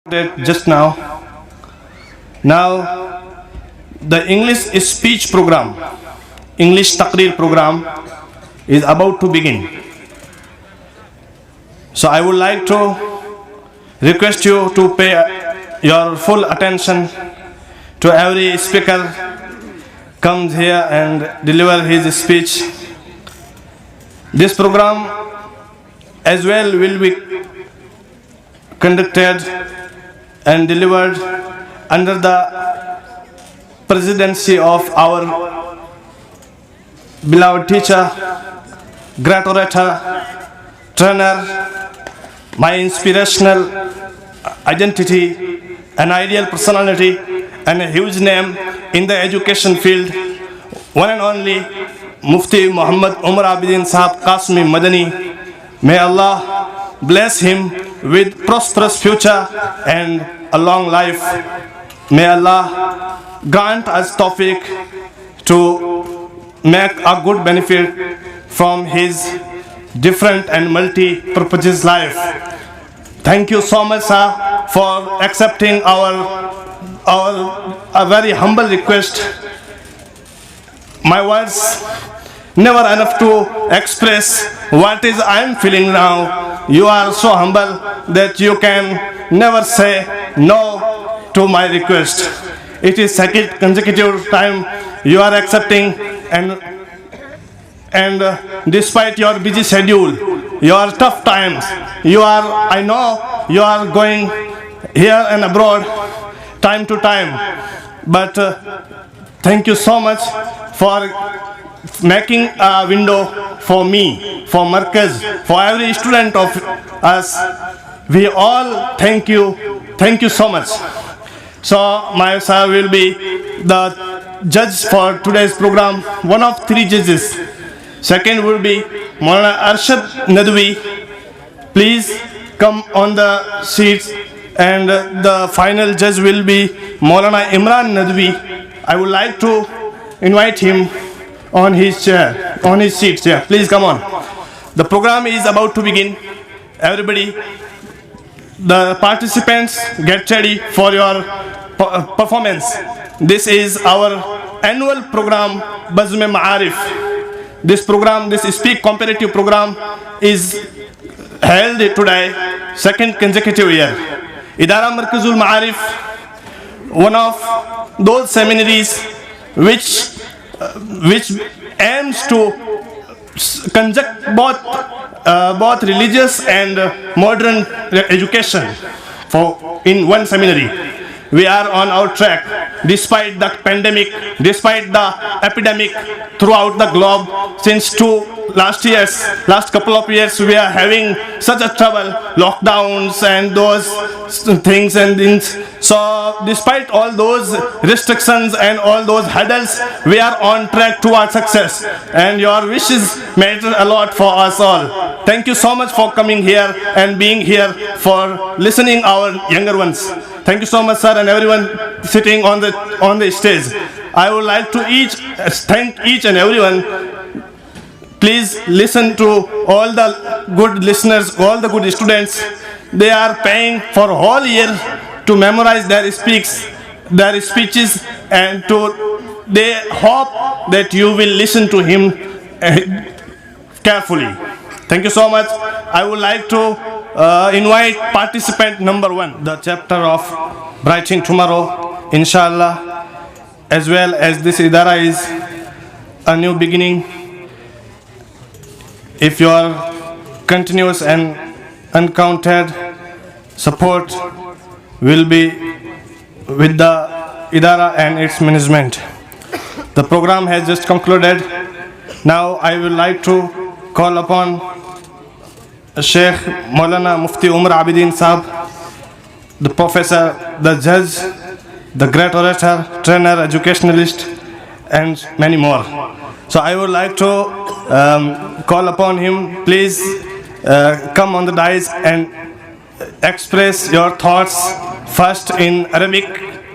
Just now. Now, the English speech program, English Taqrیر program is about to begin. So I would like to request you to pay your full attention to every speaker comes here and deliver his speech. This program as well will be conducted and delivered under the presidency of our beloved teacher, great orator, trainer, my inspirational identity, an ideal personality, and a huge name in the education field, one and only Mufti Muhammad English Sahab Qasmi Madani. May Allah bless him with prosperous future and a long life. May Allah grant us tawfiq to make a good benefit from his different and multi-purpose life. Thank you so much, sir, for accepting our a very humble request. My words never enough to express what is I am feeling now. You are so humble that you can never say no to my request. It is second consecutive time you are accepting, and despite your busy schedule, your tough times, I know you are going here and abroad time to time, but thank you so much for making a window for me, for Markaz, for every student of us. We all thank you so much. So my sir will be the judge for today's program, one of three judges. Second will be Maulana Arshad Nadwi. Please come on the seats, and the final judge will be Maulana Imran Nadwi. I would like to invite him on his chair, on his seat. Yeah, please come on. The program is about to begin. Everybody, the participants, get ready for your performance. This is our annual program, Maarif. This program, this Speak Comparative program, is held today, second consecutive year. Idara Markazul Ma'Arif, one of those seminaries which aims to conduct both religious and modern education in one seminary. We are on our track despite the pandemic, despite the epidemic throughout the globe. Since last couple of years, we are having such a trouble, lockdowns and those things. So despite all those restrictions and all those hurdles, we are on track towards success, and your wishes matter a lot for us all. Thank you so much for coming here and being here for listening our younger ones. Thank you so much, sir, and everyone sitting on the stage. I would like to thank each and everyone. Please listen to all the good listeners, all the good students. They are paying for a whole year to memorize their speeches, and they hope that you will listen to him carefully. Thank you so much. I would like to invite participant number 1, the chapter of Brighting Tomorrow, inshallah, as well as this Idara is a new beginning. If your continuous and uncounted support will be with the Idara and its management. The program has just concluded. Now I would like to call upon Sheikh Maulana Mufti English Sahab, the professor, the judge, the great orator, trainer, educationalist, and many more. So I would like to call upon him. Please come on the dais and express your thoughts first in Arabic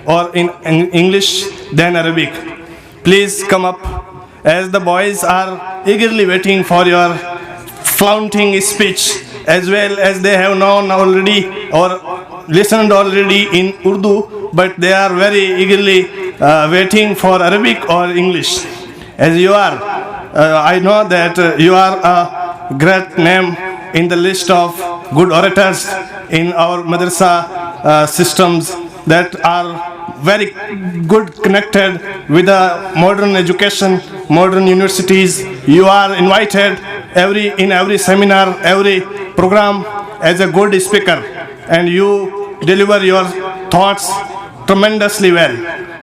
or in English, then Arabic. Please come up, as the boys are eagerly waiting for your flaunting speech, as well as they have known already or listened already in Urdu, but they are very eagerly waiting for Arabic or English. As you are, I know that you are a great name in the list of good orators in our madrasa systems that are very good connected with the modern education, modern universities. You are invited in every seminar, every program as a good speaker, and you deliver your thoughts tremendously well.